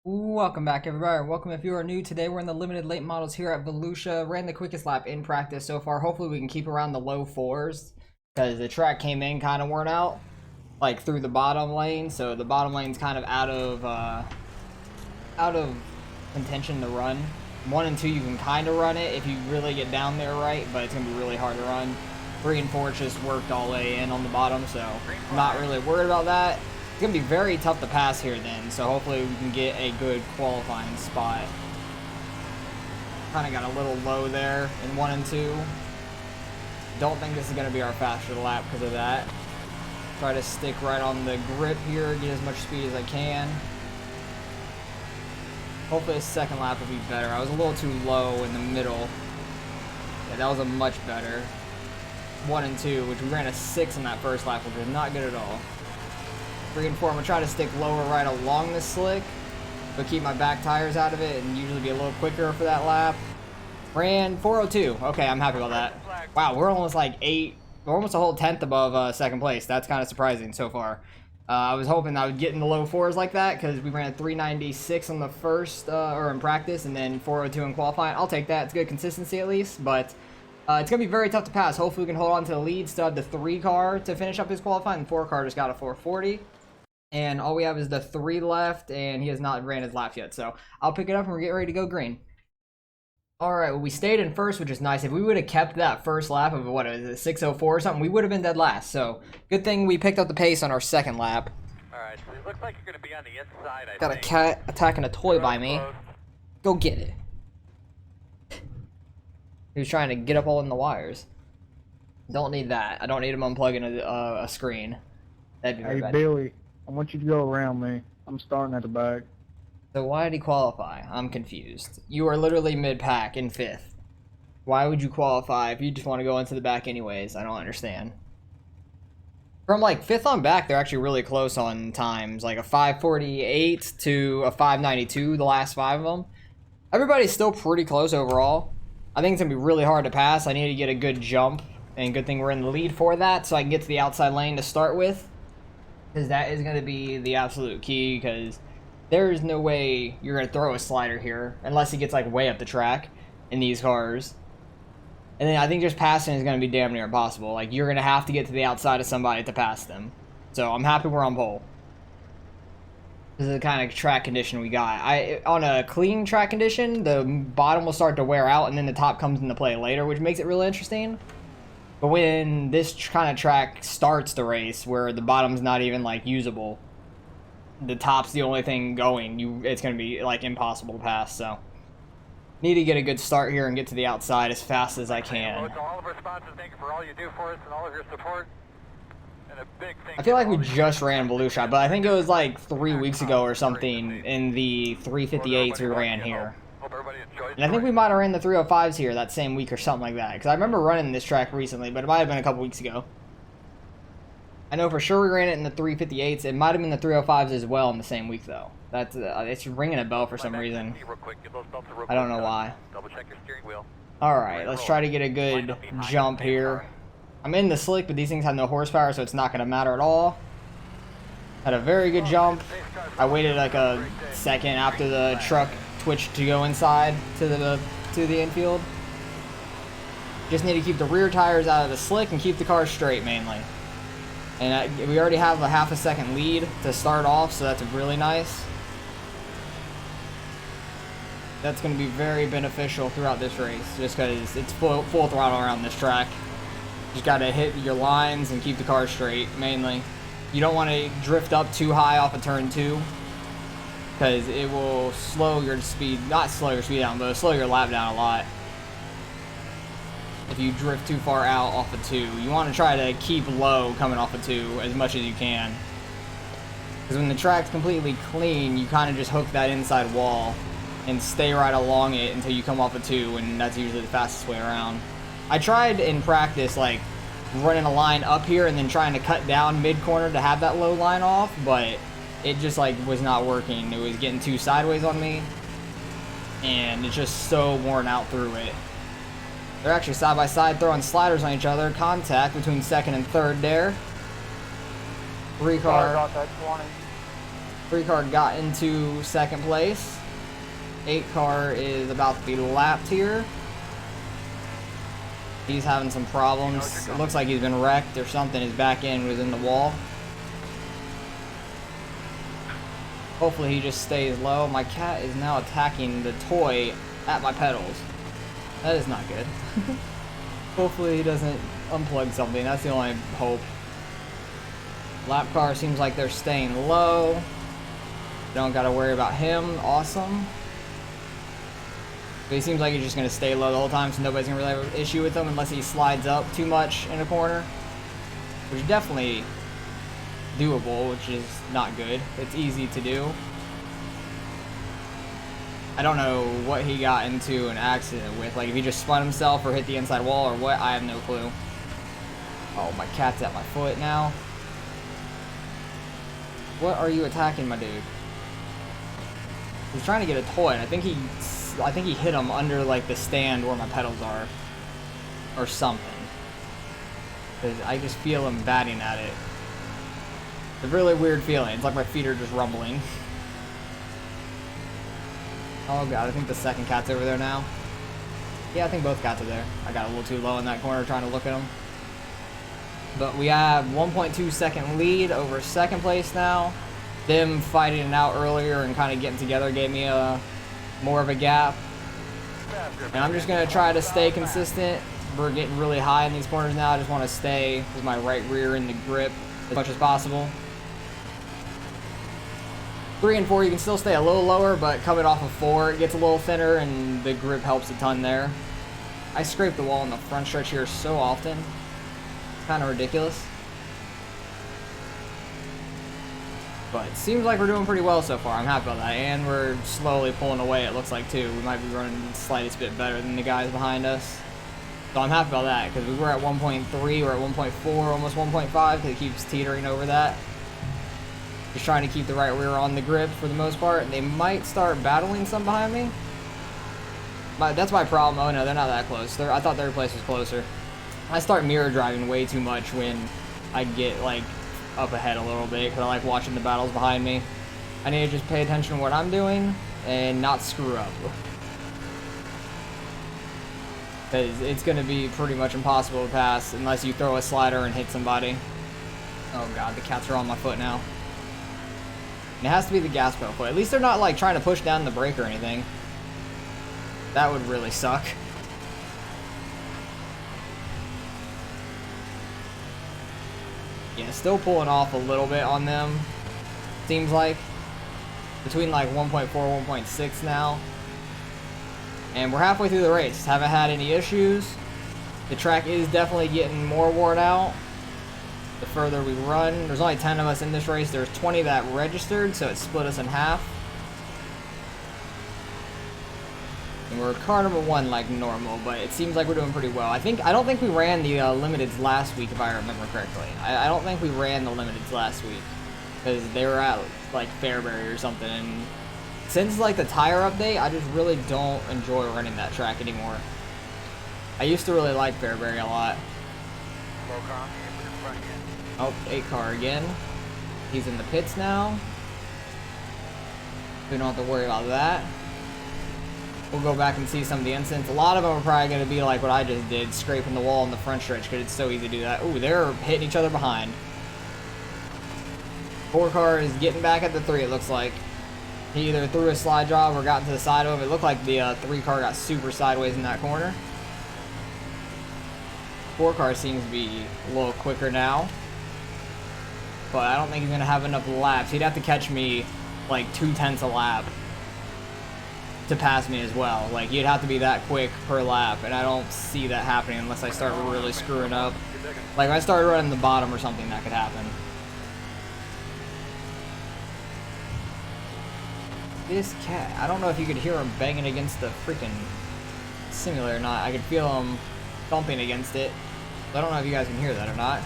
Welcome back, everybody. Welcome if you are new. Today we're in the limited late models here at Volusia. Ran the quickest lap in practice so far. Hopefully we can keep around the low fours because the track came in kind of worn out, like through the bottom lane. So the bottom lane's kind of out of contention to run. 1 and 2 you can kind of run it if you really get down there right, but it's gonna be really hard to run. 3 and 4 just worked all the way in on the bottom, so I'm not really worried about that. It's gonna be very tough to pass here then, so hopefully we can get a good qualifying spot. Kind of got a little low there in 1 and 2. Don't think this is gonna be our faster lap because of that. Try to stick right on the grip here, get as much speed as I can. Hopefully the second lap will be better. I was a little too low in the middle. Yeah, that was a much better 1 and 2, which we ran a 6 in that first lap, which was not good at all. 3 and 4, I'm gonna try to stick lower right along this slick, but keep my back tires out of it and usually be a little quicker for that lap. Ran 4:02. Okay, I'm happy about that. Wow, we're almost like we're almost a whole tenth above second place. That's kind of surprising so far. I was hoping I would get in the low fours like that because we ran 396 on the first, or in practice, and then 4:02 in qualifying. I'll take that. It's good consistency at least, but it's going to be very tough to pass. Hopefully we can hold on to the lead. Still have the 3 car to finish up his qualifying. The 4 car just got a 440. And all we have is the 3 left, and he has not ran his laps yet. So I'll pick it up and we're getting ready to go green. All right, well, we stayed in first, which is nice. If we would have kept that first lap of, what is it, 6:04 or something, we would have been dead last. So good thing we picked up the pace on our second lap. All right, so it looks like you're going to be on the inside, I Got think. a cat attacking a toy by me. Close. Go get it. He was trying to get up all in the wires. Don't need that. I don't need him unplugging a screen. That'd be very Hey, bad. Billy, I want you to go around me. I'm starting at the back. So why did he qualify? I'm confused. You are literally mid-pack in 5th. Why would you qualify if you just want to go into the back anyways? I don't understand. From like 5th on back, they're actually really close on times. Like a 5:48 to a 5:92, the last 5 of them. Everybody's still pretty close overall. I think it's going to be really hard to pass. I need to get a good jump. And good thing we're in the lead for that, so I can get to the outside lane to start with. Because that is going to be the absolute key, because there is no way you're going to throw a slider here unless he gets like way up the track in these cars. And then I think just passing is going to be damn near impossible. Like, you're going to have to get to the outside of somebody to pass them. So I'm happy we're on pole. This is the kind of track condition we got. On a clean track condition, the bottom will start to wear out and then the top comes into play later, which makes it really interesting. But when this kind of track starts the race, where the bottom's not even like usable, the top's the only thing going, it's going to be like impossible to pass. So need to get a good start here and get to the outside as fast as I can. To all of our sponsors, thank you for all you do for us and all of your support. And a big thank I feel like you we to all the just ran Volusia, but I think it was like 3 weeks ago or something in the 358s we ran here. Hope everybody enjoys And I think we might have ran the 305s here that same week or something like that. Because I remember running this track recently, but it might have been a couple weeks ago. I know for sure we ran it in the 358s. It might have been the 305s as well in the same week, though. That's it's ringing a bell for some reason. I don't know why. Double check your steering wheel. Alright, let's try to get a good jump here. I'm in the slick, but these things have no horsepower, so it's not going to matter at all. Had a very good jump. I waited like a second after the truck twitched to go inside to the infield. Just need to keep the rear tires out of the slick and keep the car straight mainly. And we already have a half a second lead to start off, so that's really nice. That's going to be very beneficial throughout this race, just because it's full throttle around this track. Just got to hit your lines and keep the car straight, mainly. You don't want to drift up too high off of turn 2, because it will slow your speed, not slow your speed down, but slow your lap down a lot. If you drift too far out off of 2, you want to try to keep low coming off of 2 as much as you can. Because when the track's completely clean, you kind of just hook that inside wall and stay right along it until you come off of 2, and that's usually the fastest way around. I tried in practice, like, running a line up here and then trying to cut down mid-corner to have that low line off, but it just, like, was not working. It was getting too sideways on me, and it's just so worn out through it. They're actually side by side throwing sliders on each other. Contact between second and third there. 3 car. 3 car got into second place. 8 car is about to be lapped here. He's having some problems. It looks like he's been wrecked or something. His back end was in the wall. Hopefully he just stays low. My cat is now attacking the toy at my pedals. That is not good. Hopefully he doesn't unplug something. That's the only hope. Lap car seems like they're staying low. Don't gotta worry about him. Awesome. But he seems like he's just gonna stay low the whole time, so nobody's gonna really have an issue with him unless he slides up too much in a corner. Which is definitely doable, which is not good. It's easy to do. I don't know what he got into an accident with, like if he just spun himself or hit the inside wall or what, I have no clue. Oh, my cat's at my foot now. What are you attacking, my dude? He's trying to get a toy, and I think he hit him under like the stand where my pedals are, or something. Cause I just feel him batting at it. It's a really weird feeling. It's like my feet are just rumbling. Oh god, I think the second cat's over there now. Yeah, I think both cats are there. I got a little too low in that corner trying to look at them. But we have 1.2 second lead over second place now. Them fighting it out earlier and kind of getting together gave me more of a gap. And I'm just going to try to stay consistent. We're getting really high in these corners now. I just want to stay with my right rear in the grip as much as possible. 3 and 4, you can still stay a little lower, but coming off of 4, it gets a little thinner, and the grip helps a ton there. I scrape the wall in the front stretch here so often. It's kind of ridiculous. But it seems like we're doing pretty well so far. I'm happy about that. And we're slowly pulling away, it looks like, too. We might be running the slightest bit better than the guys behind us. So I'm happy about that, because we were at 1.3, we're at 1.4, almost 1.5, because it keeps teetering over that. Just trying to keep the right rear on the grip for the most part. They might start battling some behind me. That's my problem. Oh no, they're not that close. I thought third place was closer. I start mirror driving way too much when I get like up ahead a little bit, because I like watching the battles behind me. I need to just pay attention to what I'm doing and not screw up. Because it's going to be pretty much impossible to pass unless you throw a slider and hit somebody. Oh god, the cats are on my foot now. It has to be the gas pedal foot. At least they're not like trying to push down the brake or anything. That would really suck. Yeah, still pulling off a little bit on them. Seems like. Between like 1.4, 1.6 now. And we're halfway through the race. Haven't had any issues. The track is definitely getting more worn out the further we run. There's only 10 of us in this race. There's 20 that registered, so it split us in half. And we're car number 1 like normal, but it seems like we're doing pretty well. I don't think we ran the limiteds last week, if I remember correctly. I don't think we ran the limiteds last week, because they were at like Fairbury or something. And since like the tire update, I just really don't enjoy running that track anymore. I used to really like Fairbury a lot. Oh, 8 car again. He's in the pits now. We don't have to worry about that. We'll go back and see some of the incidents. A lot of them are probably going to be like what I just did, scraping the wall in the front stretch, because it's so easy to do that. Ooh, they're hitting each other behind. 4 car is getting back at the 3, it looks like. He either threw a slide job or got to the side of him. It looked like the 3 car got super sideways in that corner. 4 car seems to be a little quicker now. But I don't think he's going to have enough laps. He'd have to catch me like 2/10 a lap to pass me as well. Like, you'd have to be that quick per lap, and I don't see that happening unless I start really screwing up. Like, if I started running the bottom or something, that could happen. This cat, I don't know if you could hear him banging against the freaking simulator or not. I could feel him thumping against it. I don't know if you guys can hear that or not.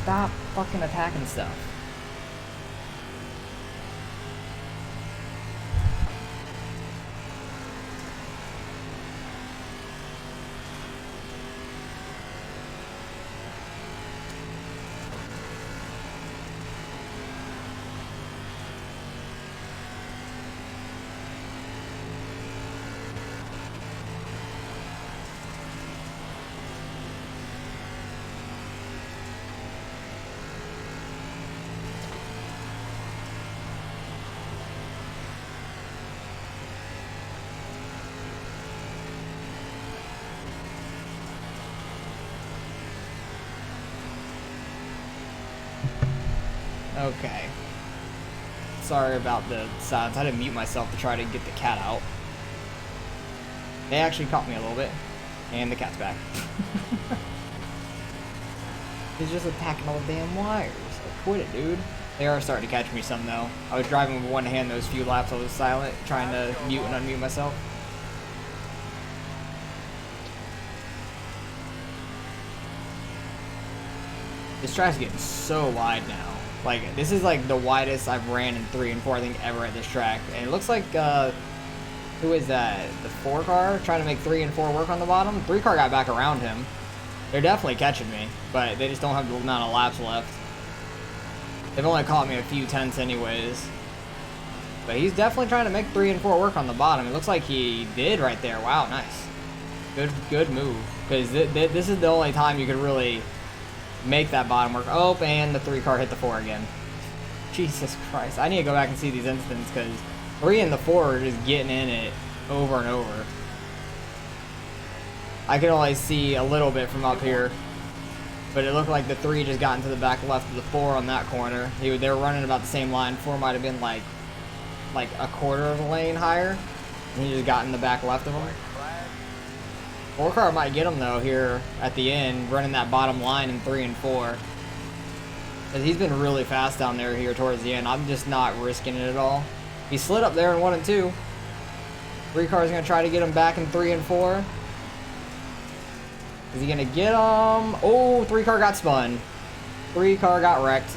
Stop fucking attacking stuff. Okay. Sorry about the silence. I had to mute myself to try to get the cat out. They actually caught me a little bit. And the cat's back. He's just attacking all the damn wires. Like, quit it, dude. They are starting to catch me some, though. I was driving with one hand those few laps I was silent, trying to mute and unmute myself. This track's getting so wide now. Like, this is like the widest I've ran in 3 and 4, I think, ever at this track. And it looks like, who is that? The 4 car trying to make 3 and 4 work on the bottom? 3 car got back around him. They're definitely catching me, but they just don't have the amount of laps left. They've only caught me a few tenths anyways. But he's definitely trying to make 3 and 4 work on the bottom. It looks like he did right there. Wow, nice. Good move. Because this is the only time you could really make that bottom work. Oh, and the 3 car hit the 4 again. Jesus Christ. I need to go back and see these incidents because 3 and the 4 are just getting in it over and over. I can only see a little bit from up here. But it looked like the 3 just got into the back left of the 4 on that corner. They were running about the same line. 4 might have been like a quarter of a lane higher. And he just got in the back left of him. 4 car might get him though here at the end, running that bottom line in 3 and 4. Because he's been really fast down there here towards the end. I'm just not risking it at all. He slid up there in 1 and 2. 3 car's gonna try to get him back in 3 and 4. Is he gonna get him? Oh, 3 car got spun. 3 car got wrecked.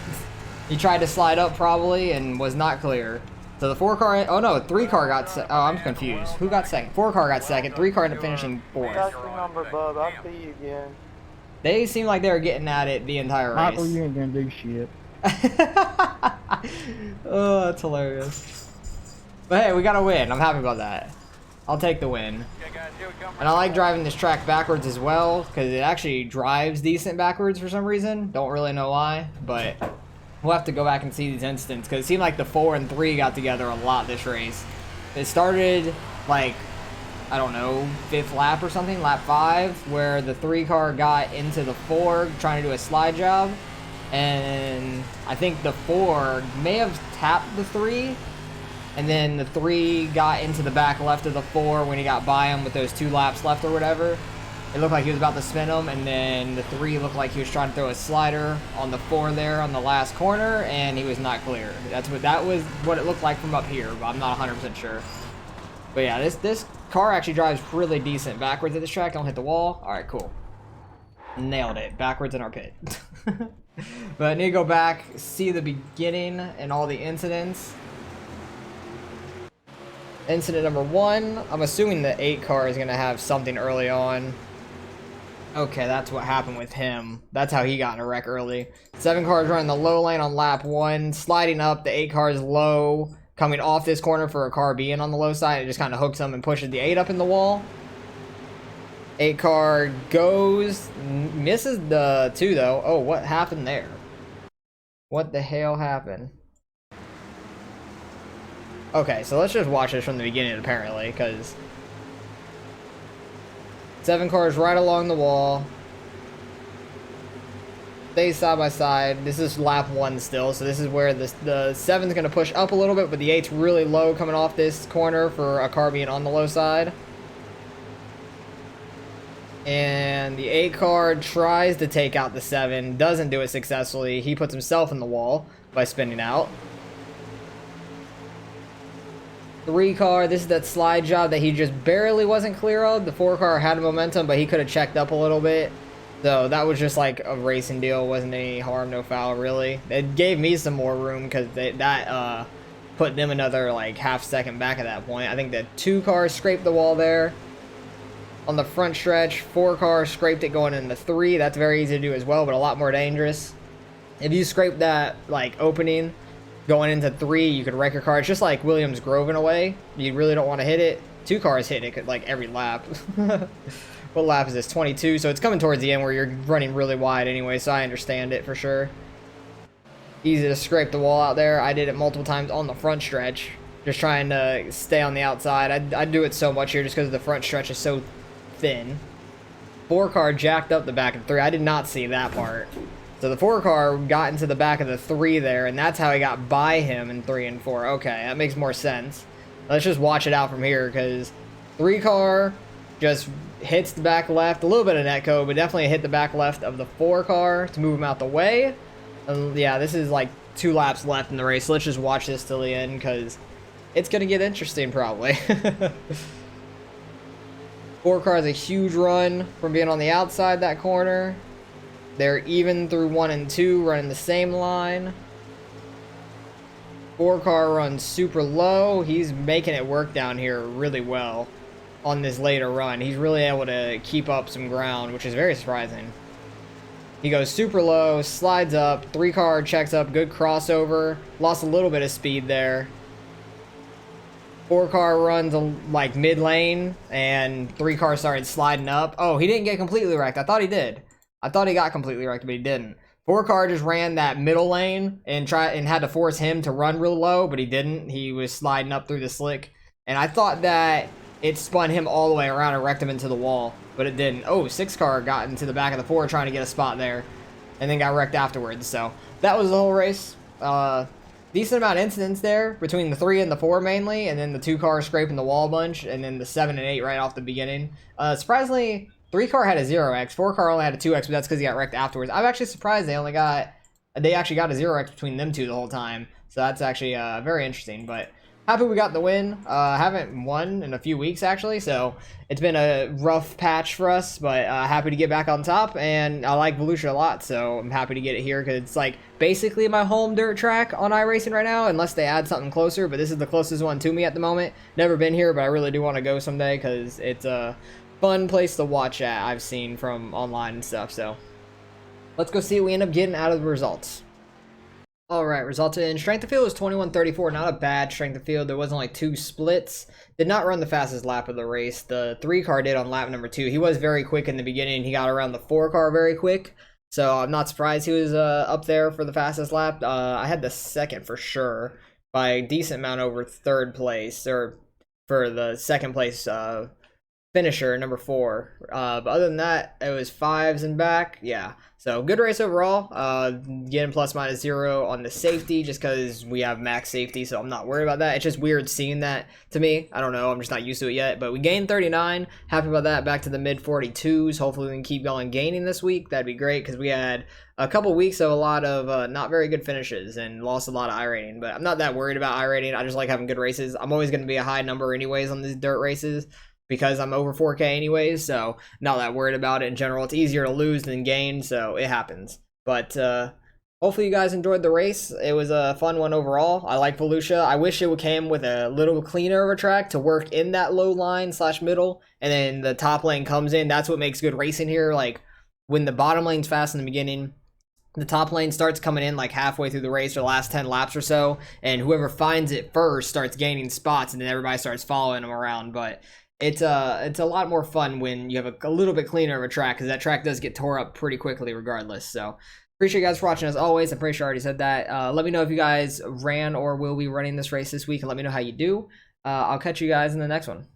He tried to slide up probably and was not clear. So the 4 car, oh no, 3 car got, oh, I'm confused. Who got second? 4 car got second. 3 car ended up finishing 4th. That's the number, bub. I'll see you again. They seem like they were getting at it the entire race. Michael, you ain't gonna do shit. Oh, that's hilarious. But hey, we got a win. I'm happy about that. I'll take the win. And I like driving this track backwards as well, because it actually drives decent backwards for some reason. Don't really know why, but we'll have to go back and see these incidents, because it seemed like the 4 and 3 got together a lot this race. It started, like, I don't know, 5th lap or something, lap 5, where the 3 car got into the 4 trying to do a slide job. And I think the 4 may have tapped the 3. And then the 3 got into the back left of the 4 when he got by him with those 2 laps left or whatever. It looked like he was about to spin him, and then the 3 looked like he was trying to throw a slider on the 4 there on the last corner, and he was not clear. That was what it looked like from up here, but I'm not 100% sure. But yeah, this car actually drives really decent backwards at this track. Don't hit the wall. All right, cool. Nailed it. Backwards in our pit. But I need to go back, see the beginning and all the incidents. Incident number 1, I'm assuming the 8 car is going to have something early on. Okay, that's what happened with him. That's how he got in a wreck early. 7 cars running the low lane on lap 1, sliding up, the 8 car is low, coming off this corner for a car being on the low side. It just kind of hooks him and pushes the 8 up in the wall. 8 car goes, misses the 2 though. Oh, what happened there? What the hell happened? Okay, so let's just watch this from the beginning, apparently, because 7 cars right along the wall. Stay side by side. This is lap 1 still, so this is where the 7's going to push up a little bit, but the 8's really low coming off this corner for a car being on the low side. And the 8 car tries to take out the 7, doesn't do it successfully. He puts himself in the wall by spinning out. 3 car, this is that slide job that he just barely wasn't clear of. The 4 car had momentum, but he could have checked up a little bit. So that was just like a racing deal. Wasn't any harm, no foul, really. It gave me some more room because that put them another like half second back at that point. I think the 2 cars scraped the wall there. On the front stretch, 4 cars scraped it going into 3. That's very easy to do as well, but a lot more dangerous. If you scrape that like opening going into 3, you could wreck your car. It's just like Williams Grove in a way. You really don't want to hit it. 2 cars hit it like every lap. What lap is this? 22. So it's coming towards the end where you're running really wide anyway, so I understand it for sure. Easy to scrape the wall out there. I did it multiple times on the front stretch, just trying to stay on the outside. I do it so much here just because the front stretch is so thin. 4 car jacked up the back in 3. I did not see that part. 3 car, this is that slide job that he just barely wasn't clear of. The 4 car had momentum, but he could have checked up a little bit. The 4 car just barely wasn't clear of. The 4 car had momentum, but he could have checked up a little bit. So the 4 car got into the back of the 3 there, and that's how he got by him in 3 and 4. Okay, that makes more sense. Let's just watch it out from here, because 3 car just hits the back left, a little bit of netco, but definitely hit the back left of the 4 car to move him out the way. Yeah, this is like 2 laps left in the race. So let's just watch this till the end, because it's going to get interesting probably. 4 car has a huge run from being on the outside that corner. They're even through 1 and 2, running the same line. 4 car runs super low. He's making it work down here really well on this later run. He's really able to keep up some ground, which is very surprising. He goes super low, slides up, 3 car checks up, good crossover. Lost a little bit of speed there. 4 car runs like mid lane, and 3 car started sliding up. Oh, he didn't get completely wrecked. I thought he did. I thought he got completely wrecked, but he didn't. 4 car just ran that middle lane and had to force him to run real low, but he didn't. He was sliding up through the slick, and I thought that it spun him all the way around and wrecked him into the wall, but it didn't. Oh, 6 car got into the back of the 4 trying to get a spot there, and then got wrecked afterwards. So that was the whole race. Decent amount of incidents there between the 3 and the 4 mainly, and then the 2 cars scraping the wall a bunch, and then the 7 and 8 right off the beginning. Surprisingly, 3 car had a 0x, 4 car only had a 2x, but that's because he got wrecked afterwards. I'm actually surprised they actually got a 0x between them 2 the whole time. So that's actually very interesting. But happy we got the win. Haven't won in a few weeks actually, so it's been a rough patch for us. But happy to get back on top, and I like Volusia a lot, so I'm happy to get it here because it's like basically my home dirt track on iRacing right now, unless they add something closer. But this is the closest one to me at the moment. Never been here, but I really do want to go someday because it's a fun place to watch at, I've seen from online and stuff. So let's go see what we end up getting out of the results. Alright, results in strength of field was 21:34, not a bad strength of field. There was only 2 splits. Did not run the fastest lap of the race. The 3 car did on lap number 2. He was very quick in the beginning. He got around the 4 car very quick, so I'm not surprised he was up there for the fastest lap. I had the second for sure by a decent amount over 3rd place, or for the 2nd place finisher, number 4. But other than that, it was 5s and back. Yeah, so good race overall. Getting ±0 on the safety just because we have max safety, so I'm not worried about that. It's just weird seeing that to me. I don't know, I'm just not used to it yet. But we gained 39. Happy about that. Back to the mid 42s. Hopefully we can keep going gaining this week. That'd be great because we had a couple weeks of a lot of not very good finishes and lost a lot of iRating. But I'm not that worried about iRating. I just like having good races. I'm always going to be a high number anyways on these dirt races, because I'm over 4K anyways, so not that worried about it in general. It's easier to lose than gain, so it happens. But hopefully you guys enjoyed the race. It was a fun one overall. I like Volusia. I wish it came with a little cleaner of a track to work in that low line / middle, and then the top lane comes in. That's what makes good racing here. Like, when the bottom lane's fast in the beginning, the top lane starts coming in like halfway through the race or the last 10 laps or so, and whoever finds it first starts gaining spots, and then everybody starts following them around. But it's a lot more fun when you have a little bit cleaner of a track, because that track does get tore up pretty quickly regardless. So appreciate you guys for watching as always. I'm pretty sure I already said that. Let me know if you guys ran or will be running this race this week, and let me know how you do. I'll catch you guys in the next one.